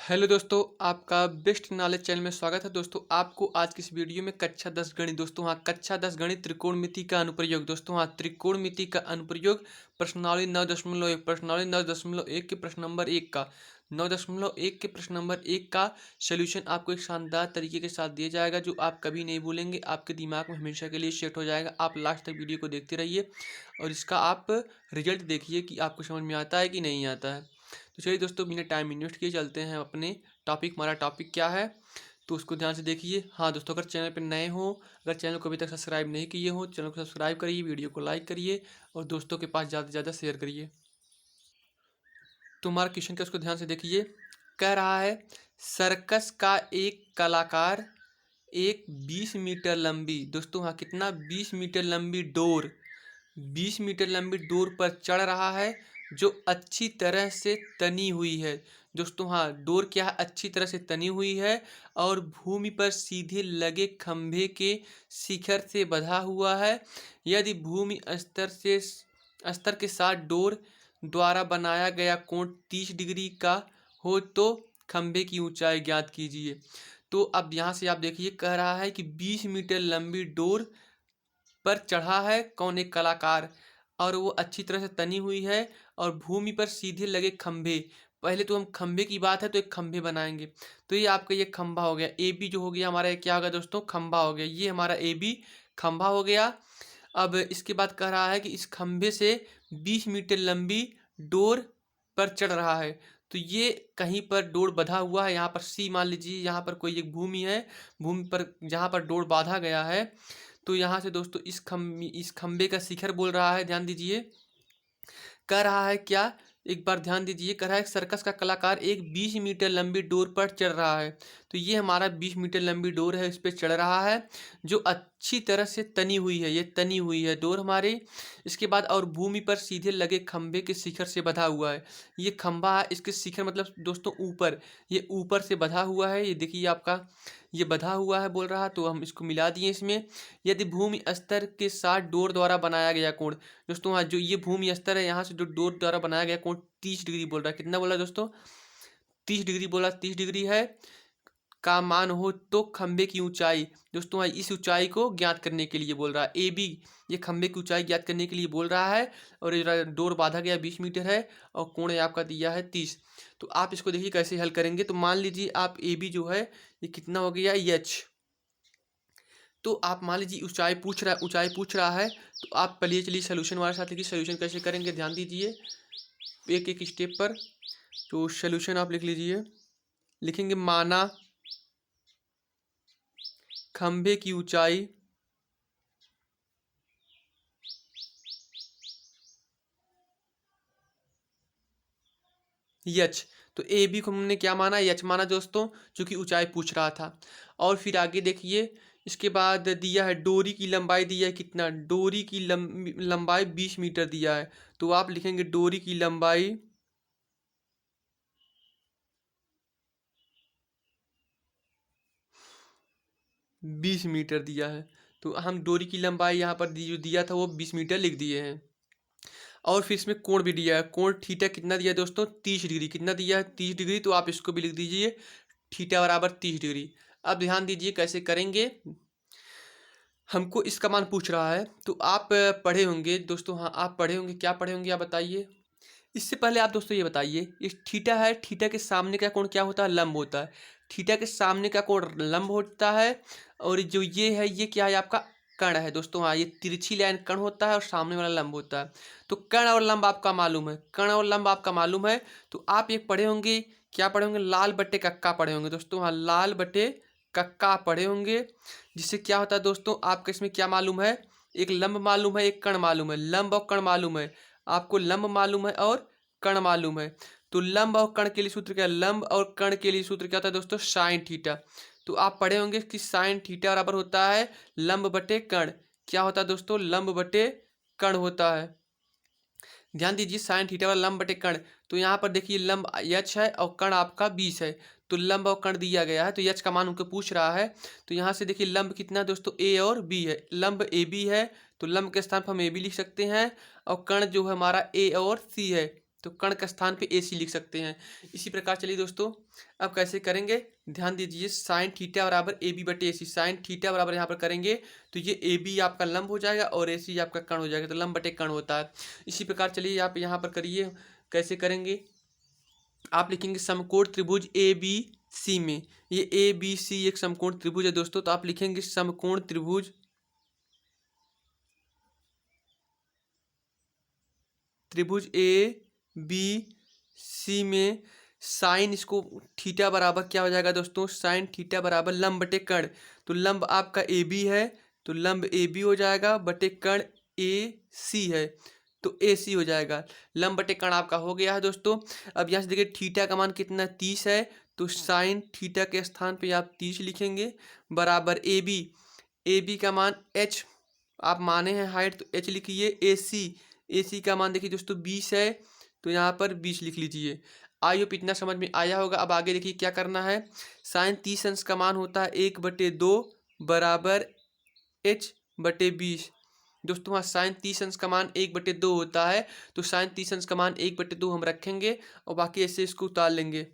Hello दोस्तों, आपका best knowledge channel में स्वागत है। दोस्तों, आपको आज की इस वीडियो में कक्षा 10 गणित कक्षा 10 गणित त्रिकोणमिति का अनुप्रयोग। त्रिकोणमिति का अनुप्रयोग प्रश्नावली 9.1 प्रश्नावली 9.1 के प्रश्न नंबर 1 का 9.1 के प्रश्न नंबर 1 का सोल्यूशन आपको एक शानदार तरीके के साथ दिया जाएगा, जो आप कभी नहीं भूलेंगे। आपके दिमाग में हमेशा के लिए सेट हो जाएगा। आप लास्ट तक वीडियो को देखते रहिए और इसका आप रिजल्ट देखिए कि आपको समझ में आता है कि नहीं आता है। तो चलिए दोस्तों, बिना टाइम इन्वेस्ट किए चलते हैं अपने टॉपिक। हमारा टॉपिक क्या है तो उसको ध्यान से देखिए। हाँ दोस्तों, अगर चैनल पर नए हो, अगर चैनल को अभी तक सब्सक्राइब नहीं किए हो, चैनल को सब्सक्राइब करिए, वीडियो को लाइक करिए और दोस्तों के पास ज़्यादा से ज़्यादा शेयर करिए। तो हमारा क्वेश्चन क्या, उसको ध्यान से देखिए। कह रहा है, सर्कस का एक कलाकार एक 20 मीटर लंबी, दोस्तों हाँ कितना, 20 मीटर लंबी डोर, 20 मीटर लंबी डोर पर चढ़ रहा है जो अच्छी तरह से तनी हुई है। दोस्तों हाँ, डोर क्या है, अच्छी तरह से तनी हुई है और भूमि पर सीधे लगे खंभे के शिखर से बंधा हुआ है। यदि भूमि स्तर के साथ डोर द्वारा बनाया गया कोण 30 डिग्री का हो तो खंभे की ऊंचाई ज्ञात कीजिए। तो अब यहाँ से आप देखिए, कह रहा है कि 20 मीटर लंबी डोर पर चढ़ा है कौन, एक कलाकार, और वो अच्छी तरह से तनी हुई है और भूमि पर सीधे लगे खंभे। पहले तो हम खंभे की बात है तो एक खंभे बनाएंगे। तो ये आपका ये खंभा हो गया, ए बी जो हो गया हमारा, ये क्या होगा दोस्तों, खंभा हो गया। ये हमारा ए बी खंभा हो गया। अब इसके बाद कह रहा है कि इस खंभे से 20 मीटर लंबी डोर पर चढ़ रहा है। तो ये कहीं पर डोर बंधा हुआ है, यहाँ पर सी मान लीजिए, यहाँ पर कोई एक भूमि है, भूमि पर जहाँ पर डोर बांधा गया है। तो यहाँ से दोस्तों इस खंभे का शिखर बोल रहा है, ध्यान दीजिए। कह रहा है क्या, एक बार ध्यान दीजिए, कह रहा है सर्कस का कलाकार एक 20 मीटर लंबी डोर पर चढ़ रहा है। तो ये हमारा 20 मीटर लंबी डोर है, इस पर चढ़ रहा है जो अच्छी तरह से तनी हुई है। ये तनी हुई है डोर हमारी। इसके बाद और भूमि पर सीधे लगे खंभे के शिखर से बंधा हुआ है। ये खंभा है, इसके शिखर मतलब दोस्तों ऊपर, ये ऊपर से बंधा हुआ है। ये देखिए आपका, ये बंधा हुआ है बोल रहा, तो हम इसको मिला दिए इसमें। यदि भूमि स्तर के साथ डोर द्वारा बनाया गया कोण, दोस्तों हाँ, जो ये भूमि स्तर है, यहाँ से जो डोर द्वारा बनाया गया कोण 30 डिग्री बोल रहा है। कितना बोला दोस्तों, 30 डिग्री बोला, 30 डिग्री है का मान हो तो खंभे की ऊंचाई, दोस्तों हाँ, इस ऊंचाई को ज्ञात करने के लिए बोल रहा है। ए बी, ये खंभे की ऊंचाई ज्ञात करने के लिए बोल रहा है। और ये डोर बांधा गया 20 मीटर है और कोण आपका दिया है 30। तो आप इसको देखिए कैसे हल करेंगे। तो मान लीजिए आप ए बी जो है ये कितना हो गया, एच। तो आप मान लीजिए ऊंचाई पूछ रहा है। तो आप पहले चलिए सोल्यूशन हमारे साथ लिखिए। सोल्यूशन कैसे करेंगे ध्यान दीजिए, एक एक स्टेप पर। तो सोल्यूशन आप लिख लीजिए, लिखेंगे माना खंभे की ऊंचाई यच। तो ए बी को हमने क्या माना, यच माना दोस्तों, चूंकि ऊंचाई पूछ रहा था। और फिर आगे देखिए, इसके बाद दिया है डोरी की लंबाई, दिया है कितना, डोरी की लंबाई 20 मीटर दिया है। तो आप लिखेंगे डोरी की लंबाई 20 मीटर दिया है। तो हम डोरी की लंबाई यहाँ पर जो दिया था वो 20 मीटर लिख दिए हैं। और फिर इसमें कोण भी दिया है, कोण थीटा कितना दिया है दोस्तों, 30 डिग्री। कितना दिया है, 30 डिग्री। तो आप इसको भी लिख दीजिए, थीटा बराबर 30 डिग्री। अब ध्यान दीजिए कैसे करेंगे। हमको इसका मान पूछ रहा है। तो आप पढ़े होंगे दोस्तों, हाँ आप पढ़े होंगे, क्या पढ़े होंगे आप बताइए। इससे पहले आप दोस्तों ये बताइए, इस थीटा है, थीटा के सामने का कोण क्या होता है, लंब होता है। थीटा के सामने का कोण लंब होता है। और जो ये है, ये क्या है आपका, कर्ण है दोस्तों। हाँ, ये तिरछी लाइन कर्ण होता है और सामने वाला लंब होता है। तो कर्ण और लंब आपका मालूम है, कर्ण और लंब आपका मालूम है। तो आप एक पढ़े होंगे, क्या पढ़े होंगे, लाल बट्टे कक्का पढ़े होंगे दोस्तों। हाँ, लाल बट्टे कक्का पढ़े होंगे। जिससे क्या होता है दोस्तों, आपका इसमें क्या मालूम है, एक लंब मालूम है, एक कर्ण मालूम है। लंब और कर्ण मालूम है आपको, लंब मालूम है और कर्ण मालूम है। तो लंब और कर्ण के लिए सूत्र क्या है, लंब और कर्ण के लिए सूत्र क्या होता है दोस्तों, साइन थीटा। तो आप पढ़े होंगे कि साइन थीटा बराबर होता है लंब बटे कर्ण। क्या होता है दोस्तों, लंब बटे कर्ण होता है। ध्यान दीजिए, साइन थीटा वाला लंब बटे कर्ण। तो यहाँ पर देखिए लंब यच है और कर्ण आपका 20 है। तो लंब और कर्ण दिया गया है, तो यच का मान उनको पूछ रहा है। तो यहाँ से देखिए लंब कितना है दोस्तों, ए और बी है। लंब ए बी है, तो लंब के स्थान पर हम ए बी लिख सकते हैं। और कर्ण जो है हमारा ए और सी है। तो कण के स्थान पे AC लिख सकते हैं। इसी प्रकार चलिए दोस्तों अब कैसे करेंगे, ध्यान दीजिए। साइन थीटा बराबर AB बटे AC, साइन थीटा बराबर यहाँ पर करेंगे तो ये AB आपका लंब हो जाएगा और AC आपका कण हो जाएगा, तो लंब बटे कण होता है। इसी प्रकार चलिए आप यहाँ पर करिए, कैसे करेंगे, आप लिखेंगे समकोण त्रिभुज ABC में, ये ABC एक समकोण त्रिभुज है दोस्तों, तो आप लिखेंगे समकोण त्रिभुज ABC में साइन, इसको थीटा बराबर क्या हो जाएगा दोस्तों, साइन थीटा बराबर लंब बटे कण, तो लंब आपका AB है तो लंब AB हो जाएगा बटे कण AC है तो AC हो जाएगा। लंब बटे कण आपका हो गया है दोस्तों। अब यहाँ से देखिए थीटा का मान कितना 30 है, तो साइन थीटा के स्थान पे आप 30 लिखेंगे बराबर AB का मान H आप माने हैं हाइट तो H लिखिए। AC का मान देखिए दोस्तों 20 है तो यहाँ पर 20 लिख लीजिए। आई होप इतना समझ में आया होगा। अब आगे देखिए क्या करना है, साइन 30 अंश का मान होता है 1/2 बराबर H बटे 20 दोस्तों। हाँ, साइन 30 अंश का मान 1/2 होता है, तो साइन 30 अंश का मान 1/2 हम रखेंगे और बाकी ऐसे इसको उतार लेंगे।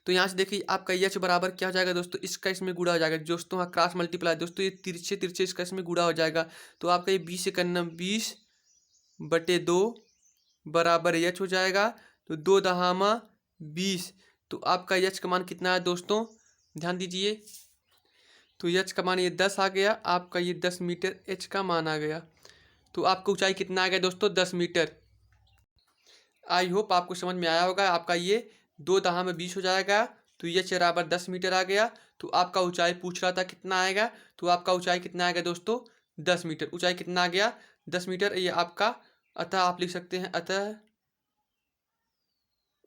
तो यहाँ से देखिए आपका H बराबर क्या हो जाएगा दोस्तों, इसका इसमें गुणा हो जाएगा दोस्तों। हाँ, क्रॉस मल्टीप्लाई दोस्तों, ये तिरछे तिरछे इसका इसमें गुणा हो जाएगा, तो आपका ये 20 से करना 20/2 बराबर H हो जाएगा, तो 2 दहामा 20, तो आपका H का मान कितना है दोस्तों, ध्यान दीजिए। तो H का मान ये 10 आ गया, आपका ये 10 मीटर H का मान आ गया। तो आपका ऊंचाई कितना आ गया दोस्तों, 10 मीटर। आई होप आपको समझ में आया होगा। आपका ये 2 दहामा 20 हो जाएगा, तो H बराबर 10 मीटर आ गया। तो आपका ऊंचाई पूछ रहा था कितना आएगा, तो आपका ऊंचाई कितना आएगा दोस्तों, 10 मीटर। ऊंचाई कितना आ गया, 10 मीटर, ये आपका। अतः आप लिख सकते हैं, अतः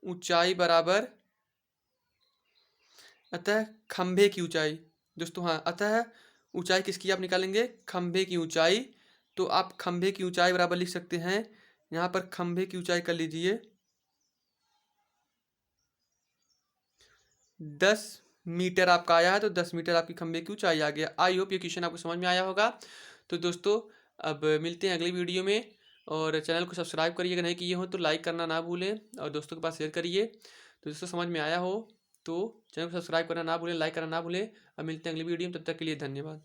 ऊंचाई बराबर, अतः खंभे की ऊंचाई दोस्तों। हाँ, अतः ऊंचाई किसकी आप निकालेंगे, खंभे की ऊंचाई। तो आप खंभे की ऊंचाई बराबर लिख सकते हैं, यहाँ पर खंभे की ऊंचाई कर लीजिए 10 मीटर आपका आया है, तो 10 मीटर आपकी खंभे की ऊंचाई आ गया। आई होप ये क्वेश्चन आपको समझ में आया होगा। तो दोस्तों अब मिलते हैं अगली वीडियो में, और चैनल को सब्सक्राइब करिए, अगर नहीं किए हो तो लाइक करना ना भूलें और दोस्तों के पास शेयर करिए। तो दोस्तों समझ में आया हो तो चैनल को सब्सक्राइब करना ना भूलें, लाइक करना ना भूलें। अब मिलते हैं अगली वीडियो में, तब तक के लिए धन्यवाद।